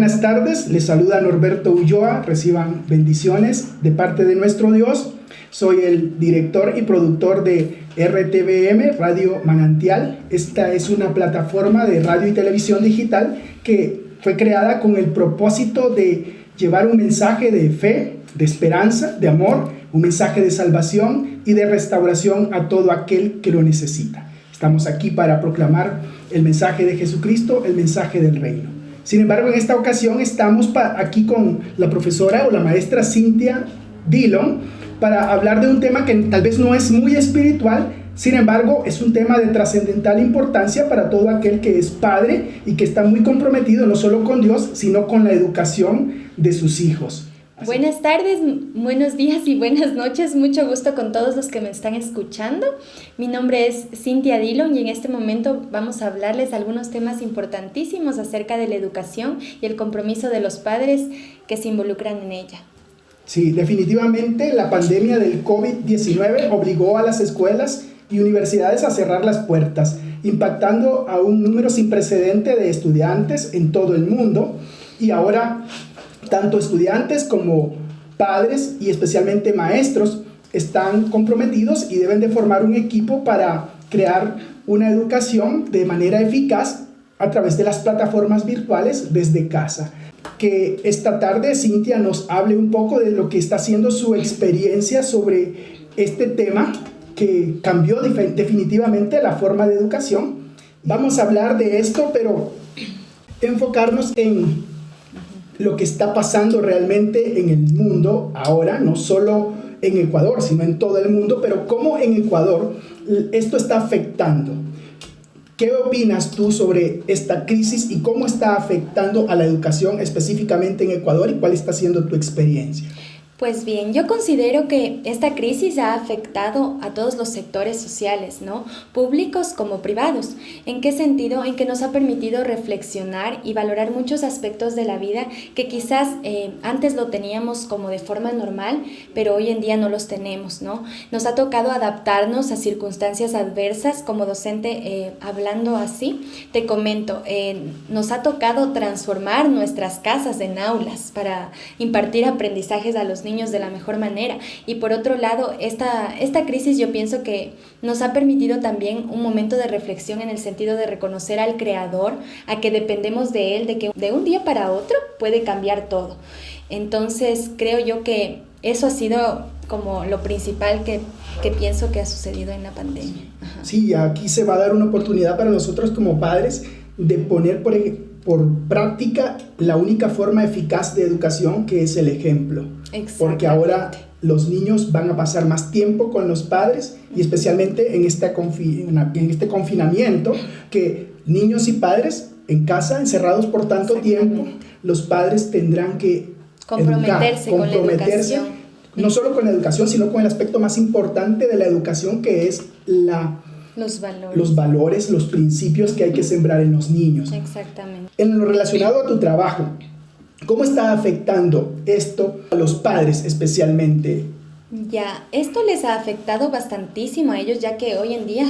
buenas tardes, les saluda Norberto Ulloa, reciban bendiciones de parte de nuestro Dios. Soy el director y productor de RTVM, Radio Manantial. Esta es una plataforma de radio y televisión digital que fue creada con el propósito de llevar un mensaje de fe, de esperanza, de amor, un mensaje de salvación y de restauración a todo aquel que lo necesita. Estamos aquí para proclamar el mensaje de Jesucristo, el mensaje del reino. Sin embargo, en esta ocasión estamos aquí con la profesora o la maestra Cynthia Dillon para hablar de un tema que tal vez no es muy espiritual, sin embargo, es un tema de trascendental importancia para todo aquel que es padre y que está muy comprometido no solo con Dios, sino con la educación de sus hijos. Buenas tardes, buenos días y buenas noches. Mucho gusto con todos los que me están escuchando. Mi nombre es Cynthia Dillon y en este momento vamos a hablarles algunos temas importantísimos acerca de la educación y el compromiso de los padres que se involucran en ella. Sí, definitivamente la pandemia del COVID-19 obligó a las escuelas y universidades a cerrar las puertas, impactando a un número sin precedente de estudiantes en todo el mundo. Y ahora tanto estudiantes como padres y especialmente maestros están comprometidos y deben de formar un equipo para crear una educación de manera eficaz a través de las plataformas virtuales desde casa. Que esta tarde Cynthia nos hable un poco de lo que está haciendo su experiencia sobre este tema que cambió definitivamente la forma de educación. Vamos a hablar de esto, pero enfocarnos en lo que está pasando realmente en el mundo ahora, no solo en Ecuador, sino en todo el mundo, pero cómo en Ecuador esto está afectando. ¿Qué opinas tú sobre esta crisis y cómo está afectando a la educación específicamente en Ecuador y cuál está siendo tu experiencia? Pues bien, yo considero que esta crisis ha afectado a todos los sectores sociales, ¿no? Públicos como privados. ¿En qué sentido? En que nos ha permitido reflexionar y valorar muchos aspectos de la vida que quizás antes lo teníamos como de forma normal, pero hoy en día no los tenemos, ¿no? Nos ha tocado adaptarnos a circunstancias adversas. Como docente, hablando así, te comento, nos ha tocado transformar nuestras casas en aulas para impartir aprendizajes a los niños de la mejor manera. Y por otro lado, esta crisis yo pienso que nos ha permitido también un momento de reflexión en el sentido de reconocer al Creador, a que dependemos de Él, de que de un día para otro puede cambiar todo. Entonces creo yo que eso ha sido como lo principal que pienso que ha sucedido en la pandemia. Ajá. Sí, aquí se va a dar una oportunidad para nosotros como padres de poner por práctica la única forma eficaz de educación, que es el ejemplo. Porque ahora los niños van a pasar más tiempo con los padres y especialmente en este confinamiento, que niños y padres en casa, encerrados por tanto tiempo, los padres tendrán que comprometerse con la educación. No solo con la educación, sino con el aspecto más importante de la educación, que es los valores, los principios que hay que sembrar en los niños. Exactamente. En lo relacionado a tu trabajo, ¿cómo está afectando esto a los padres especialmente? Ya, esto les ha afectado bastantísimo a ellos, ya que hoy en día,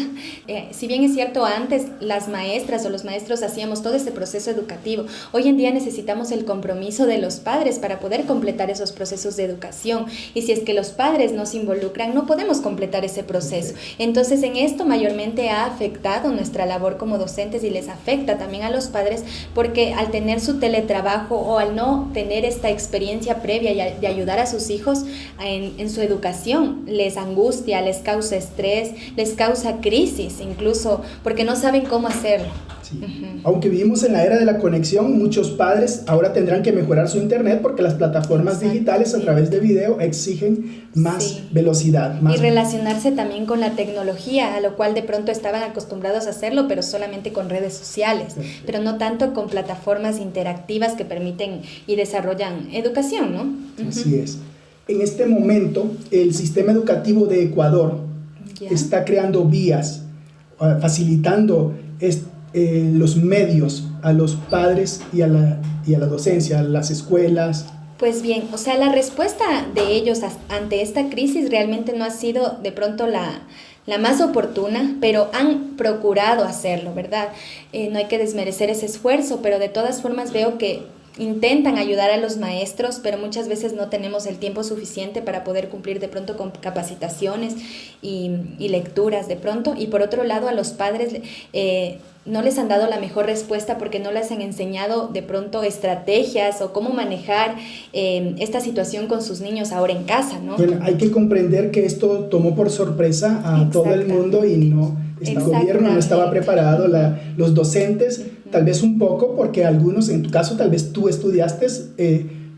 si bien es cierto, antes las maestras o los maestros hacíamos todo este proceso educativo, hoy en día necesitamos el compromiso de los padres para poder completar esos procesos de educación. Y si es que los padres no se involucran, no podemos completar ese proceso. Entonces, en esto mayormente ha afectado nuestra labor como docentes y les afecta también a los padres, porque al tener su teletrabajo o al no tener esta experiencia previa de ayudar a sus hijos en su educación, les angustia, les causa estrés, les causa crisis incluso, porque no saben cómo hacerlo. Sí. Aunque vivimos en la era de la conexión, muchos padres ahora tendrán que mejorar su internet porque las plataformas digitales a través de video exigen más velocidad. Y relacionarse también con la tecnología, a lo cual de pronto estaban acostumbrados a hacerlo, pero solamente con redes sociales, pero no tanto con plataformas interactivas que permiten y desarrollan educación, ¿no? Así es. En este momento, el sistema educativo de Ecuador está creando vías, facilitando los medios a los padres y a la docencia, a las escuelas. Pues bien, o sea, la respuesta de ellos ante esta crisis realmente no ha sido de pronto la más oportuna, pero han procurado hacerlo, ¿verdad? No hay que desmerecer ese esfuerzo, pero de todas formas veo que intentan ayudar a los maestros, pero muchas veces no tenemos el tiempo suficiente para poder cumplir de pronto con capacitaciones y lecturas de pronto. Y por otro lado, a los padres no les han dado la mejor respuesta porque no les han enseñado de pronto estrategias o cómo manejar esta situación con sus niños ahora en casa, ¿no? Bueno, hay que comprender que esto tomó por sorpresa a todo el mundo y el gobierno no estaba preparado, los docentes tal vez un poco, porque algunos, en tu caso tal vez tú estudiaste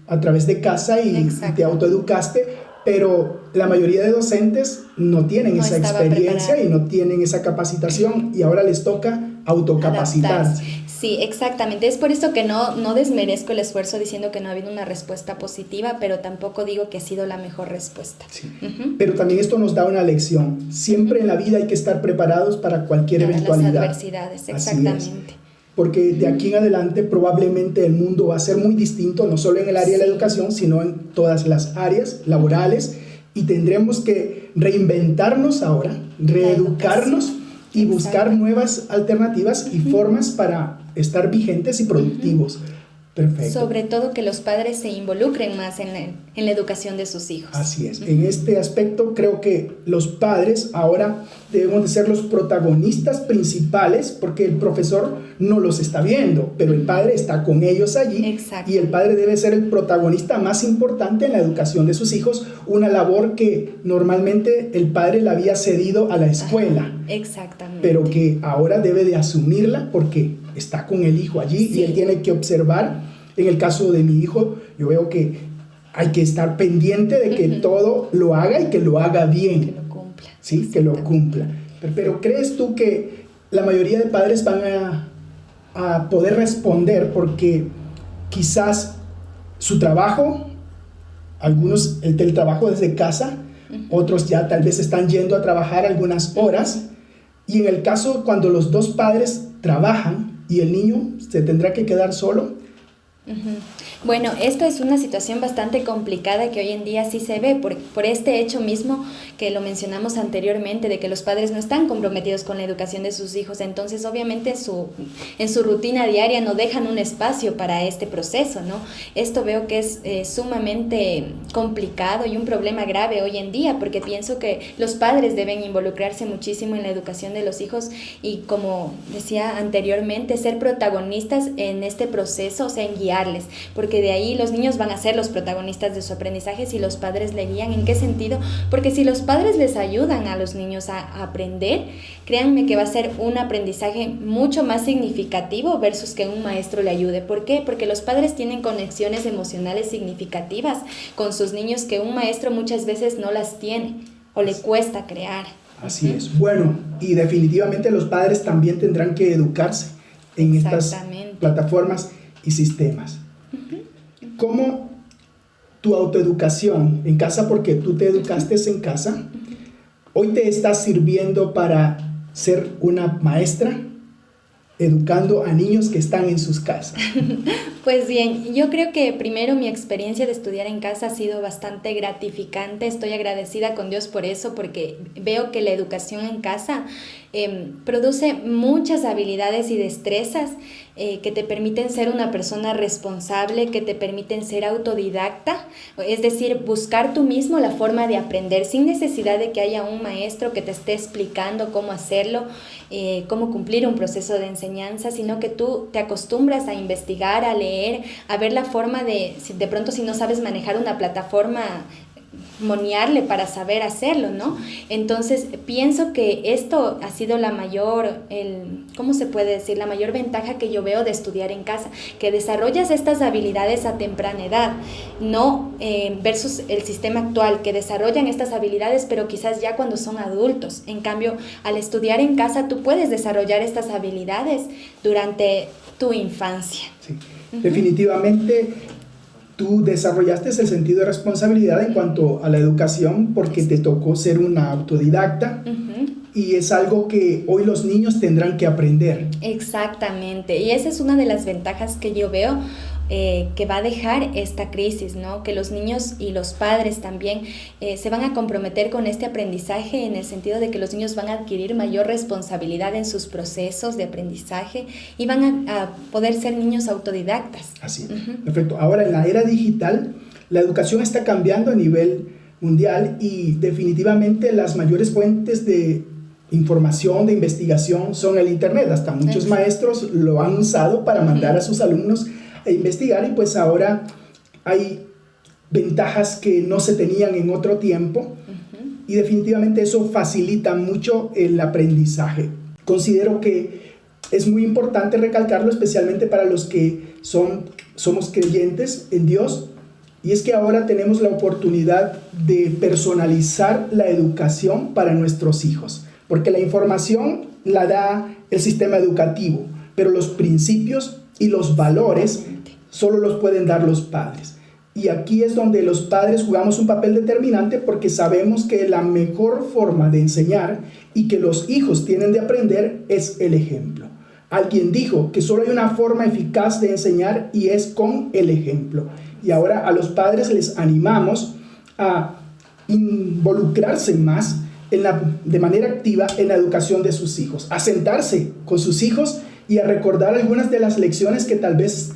a través de casa y te autoeducaste, pero la mayoría de docentes no tienen esa experiencia y no tienen esa capacitación y ahora les toca autocapacitarse. Sí, exactamente. Es por eso que no desmerezco el esfuerzo diciendo que no ha habido una respuesta positiva, pero tampoco digo que ha sido la mejor respuesta. Sí. Pero también esto nos da una lección. Siempre en la vida hay que estar preparados para cualquier eventualidad. Las adversidades, exactamente. Porque de aquí en adelante probablemente el mundo va a ser muy distinto, no solo en el área de la educación, sino en todas las áreas laborales, y tendremos que reinventarnos ahora, reeducarnos y buscar nuevas alternativas y formas para estar vigentes y productivos. Perfecto. Sobre todo que los padres se involucren más en la educación de sus hijos. Así es. En este aspecto creo que los padres ahora debemos de ser los protagonistas principales, porque el profesor no los está viendo, pero el padre está con ellos allí. Exacto. Y el padre debe ser el protagonista más importante en la educación de sus hijos, una labor que normalmente el padre la había cedido a la escuela. Exactamente. Pero que ahora debe de asumirla porque está con el hijo allí y él tiene que observar. En el caso de mi hijo, yo veo que hay que estar pendiente de que todo lo haga y que lo haga bien. Que lo cumpla. Sí, que lo cumpla. Pero ¿crees tú que la mayoría de padres van a poder responder porque quizás su trabajo, algunos el teletrabajo desde casa, otros ya tal vez están yendo a trabajar algunas horas, y en el caso cuando los dos padres trabajan y el niño se tendrá que quedar solo? Bueno, esto es una situación bastante complicada que hoy en día sí se ve por este hecho mismo que lo mencionamos anteriormente, de que los padres no están comprometidos con la educación de sus hijos. Entonces obviamente en su rutina diaria no dejan un espacio para este proceso, ¿no? Esto veo que es sumamente complicado y un problema grave hoy en día, porque pienso que los padres deben involucrarse muchísimo en la educación de los hijos y, como decía anteriormente, ser protagonistas en este proceso, o sea, en guiarles, porque de ahí los niños van a ser los protagonistas de su aprendizaje si los padres le guían. ¿En qué sentido? Porque si los padres les ayudan a los niños a aprender, créanme que va a ser un aprendizaje mucho más significativo versus que un maestro le ayude. ¿Por qué? Porque los padres tienen conexiones emocionales significativas con sus niños que un maestro muchas veces no las tiene o le cuesta crear. Así es. Bueno, y definitivamente los padres también tendrán que educarse en estas plataformas y sistemas. ¿Cómo tu autoeducación en casa, porque tú te educaste en casa, hoy te está sirviendo para ser una maestra educando a niños que están en sus casas? Pues bien, yo creo que primero mi experiencia de estudiar en casa ha sido bastante gratificante. Estoy agradecida con Dios por eso, porque veo que la educación en casa produce muchas habilidades y destrezas que te permiten ser una persona responsable, que te permiten ser autodidacta, es decir, buscar tú mismo la forma de aprender sin necesidad de que haya un maestro que te esté explicando cómo hacerlo, cómo cumplir un proceso de enseñanza, sino que tú te acostumbras a investigar, a leer, a ver la forma de pronto si no sabes manejar una plataforma, monearle para saber hacerlo, ¿no? Entonces pienso que esto ha sido la mayor, ¿cómo se puede decir? La mayor ventaja que yo veo de estudiar en casa, que desarrollas estas habilidades a temprana edad, no versus el sistema actual, que desarrollan estas habilidades pero quizás ya cuando son adultos. En cambio, al estudiar en casa tú puedes desarrollar estas habilidades durante tu infancia. Sí. Definitivamente tú desarrollaste el sentido de responsabilidad en cuanto a la educación porque te tocó ser una autodidacta. Y es algo que hoy los niños tendrán que aprender. Exactamente, y esa es una de las ventajas que yo veo que va a dejar esta crisis, ¿no? Que los niños y los padres también se van a comprometer con este aprendizaje en el sentido de que los niños van a adquirir mayor responsabilidad en sus procesos de aprendizaje y van a poder ser niños autodidactas. Así es. Perfecto. Ahora, en la era digital, la educación está cambiando a nivel mundial y definitivamente las mayores fuentes de información, de investigación son el Internet. Hasta muchos maestros lo han usado para mandar a sus alumnos a investigar y pues ahora hay ventajas que no se tenían en otro tiempo y definitivamente eso facilita mucho el aprendizaje. Considero que es muy importante recalcarlo, especialmente para los que somos creyentes en Dios, y es que ahora tenemos la oportunidad de personalizar la educación para nuestros hijos, porque la información la da el sistema educativo, pero los principios y los valores solo los pueden dar los padres. Y aquí es donde los padres jugamos un papel determinante porque sabemos que la mejor forma de enseñar y que los hijos tienen de aprender es el ejemplo. Alguien dijo que solo hay una forma eficaz de enseñar y es con el ejemplo. Y ahora a los padres les animamos a involucrarse más de manera activa en la educación de sus hijos, a sentarse con sus hijos y a recordar algunas de las lecciones que tal vez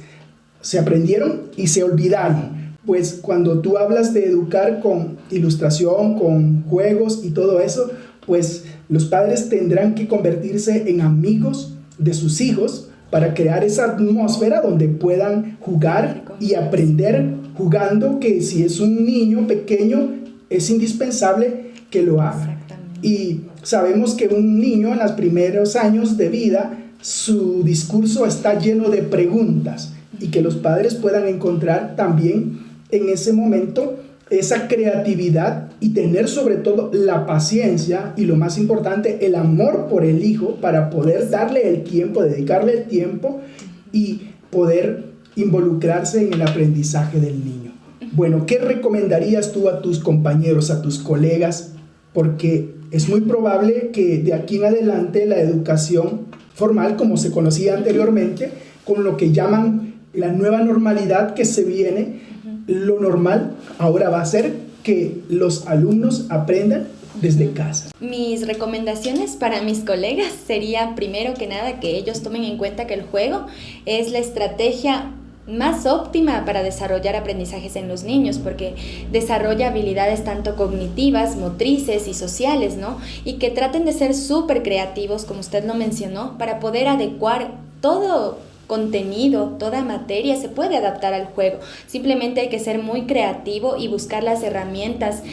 se aprendieron y se olvidaron. Pues cuando tú hablas de educar con ilustración, con juegos y todo eso, pues los padres tendrán que convertirse en amigos de sus hijos para crear esa atmósfera donde puedan jugar y aprender jugando, que si es un niño pequeño es indispensable que lo haga. Y sabemos que un niño en los primeros años de vida, su discurso está lleno de preguntas y que los padres puedan encontrar también en ese momento esa creatividad y tener sobre todo la paciencia y lo más importante, el amor por el hijo para poder darle el tiempo, dedicarle el tiempo y poder involucrarse en el aprendizaje del niño. Bueno, ¿qué recomendarías tú a tus compañeros, a tus colegas? Porque es muy probable que de aquí en adelante la educación formal, como se conocía anteriormente, con lo que llaman la nueva normalidad que se viene, lo normal ahora va a ser que los alumnos aprendan desde casa. Mis recomendaciones para mis colegas sería, primero que nada, que ellos tomen en cuenta que el juego es la estrategia más óptima para desarrollar aprendizajes en los niños, porque desarrolla habilidades tanto cognitivas, motrices y sociales, ¿no? Y que traten de ser súper creativos, como usted lo mencionó, para poder adecuar todo contenido, toda materia se puede adaptar al juego. Simplemente hay que ser muy creativo y buscar las herramientas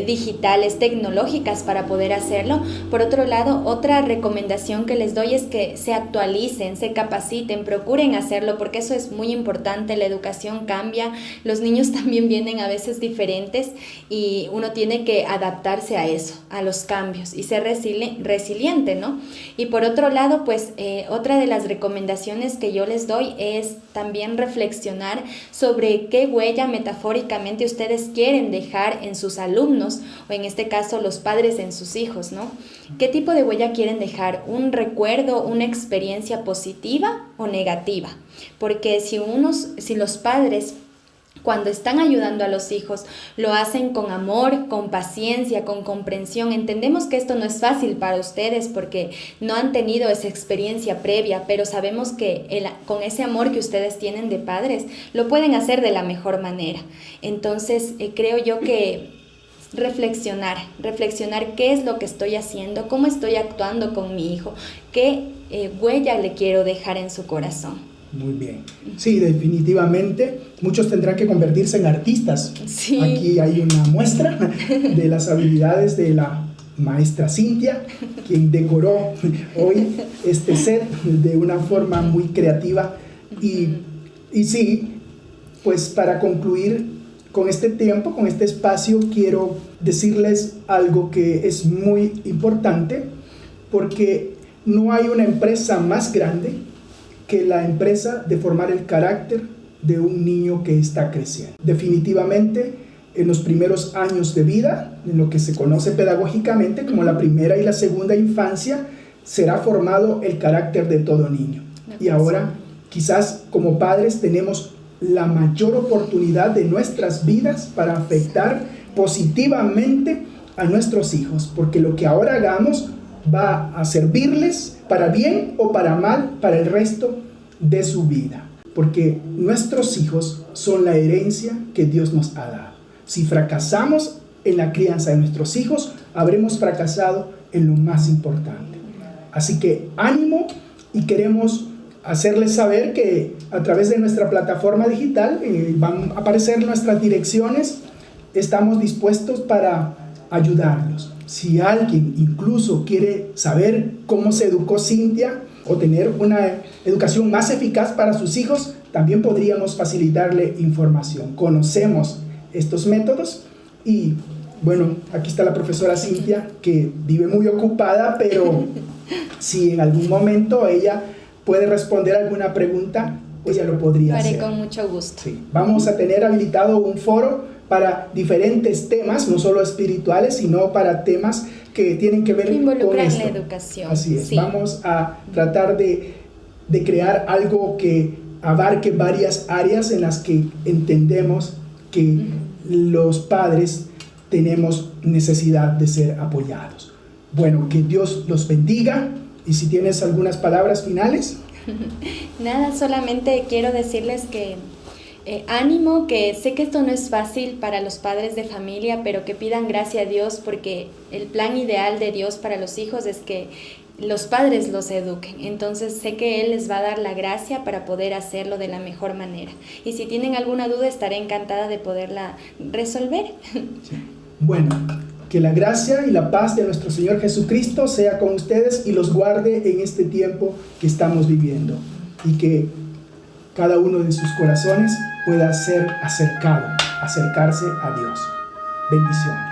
digitales, tecnológicas para poder hacerlo. Por otro lado, otra recomendación que les doy es que se actualicen, se capaciten, procuren hacerlo, porque eso es muy importante. La educación cambia, los niños también vienen a veces diferentes y uno tiene que adaptarse a eso, a los cambios y ser resiliente, ¿no? Y por otro lado, pues otra de las recomendaciones que yo les doy es también reflexionar sobre qué huella metafóricamente ustedes quieren dejar en sus alumnos, o en este caso los padres en sus hijos, ¿no? ¿Qué tipo de huella quieren dejar? ¿Un recuerdo, una experiencia positiva o negativa? Porque si los padres, cuando están ayudando a los hijos, lo hacen con amor, con paciencia, con comprensión. Entendemos que esto no es fácil para ustedes porque no han tenido esa experiencia previa, pero sabemos que con ese amor que ustedes tienen de padres, lo pueden hacer de la mejor manera. Entonces, creo yo que reflexionar qué es lo que estoy haciendo, cómo estoy actuando con mi hijo, qué huella le quiero dejar en su corazón. Muy bien. Sí, definitivamente. Muchos tendrán que convertirse en artistas. Sí. Aquí hay una muestra de las habilidades de la maestra Cintia, quien decoró hoy este set de una forma muy creativa. Y sí, pues para concluir con este tiempo, con este espacio, quiero decirles algo que es muy importante, porque no hay una empresa más grande que la empresa de formar el carácter de un niño que está creciendo. Definitivamente, en los primeros años de vida, en lo que se conoce pedagógicamente como la primera y la segunda infancia, será formado el carácter de todo niño. Y ahora, quizás como padres tenemos la mayor oportunidad de nuestras vidas para afectar positivamente a nuestros hijos, porque lo que ahora hagamos va a servirles para bien o para mal para el resto de su vida, porque nuestros hijos son la herencia que Dios nos ha dado. Si fracasamos en la crianza de nuestros hijos, habremos fracasado en lo más importante. Así que ánimo, y queremos hacerles saber que a través de nuestra plataforma digital van a aparecer nuestras direcciones. Estamos dispuestos para ayudarlos. Si alguien incluso quiere saber cómo se educó Cintia o tener una educación más eficaz para sus hijos, también podríamos facilitarle información. Conocemos estos métodos y bueno, aquí está la profesora Cintia, que vive muy ocupada, pero si en algún momento ella puede responder alguna pregunta, ella lo podría hacer. Lo haré con mucho gusto. Sí. Vamos a tener habilitado un foro para diferentes temas, no solo espirituales, sino para temas que tienen que ver con esto. La educación. Así es. Sí. Vamos a tratar de crear algo que abarque varias áreas en las que entendemos que los padres tenemos necesidad de ser apoyados. Bueno, que Dios los bendiga, y si tienes algunas palabras finales. Nada, solamente quiero decirles que ánimo, que sé que esto no es fácil para los padres de familia, pero que pidan gracia a Dios, porque el plan ideal de Dios para los hijos es que los padres los eduquen. Entonces sé que Él les va a dar la gracia para poder hacerlo de la mejor manera. Y si tienen alguna duda, estaré encantada de poderla resolver. Sí. Bueno, que la gracia y la paz de nuestro Señor Jesucristo sea con ustedes y los guarde en este tiempo que estamos viviendo, y que cada uno de sus corazones pueda ser acercarse a Dios. Bendiciones.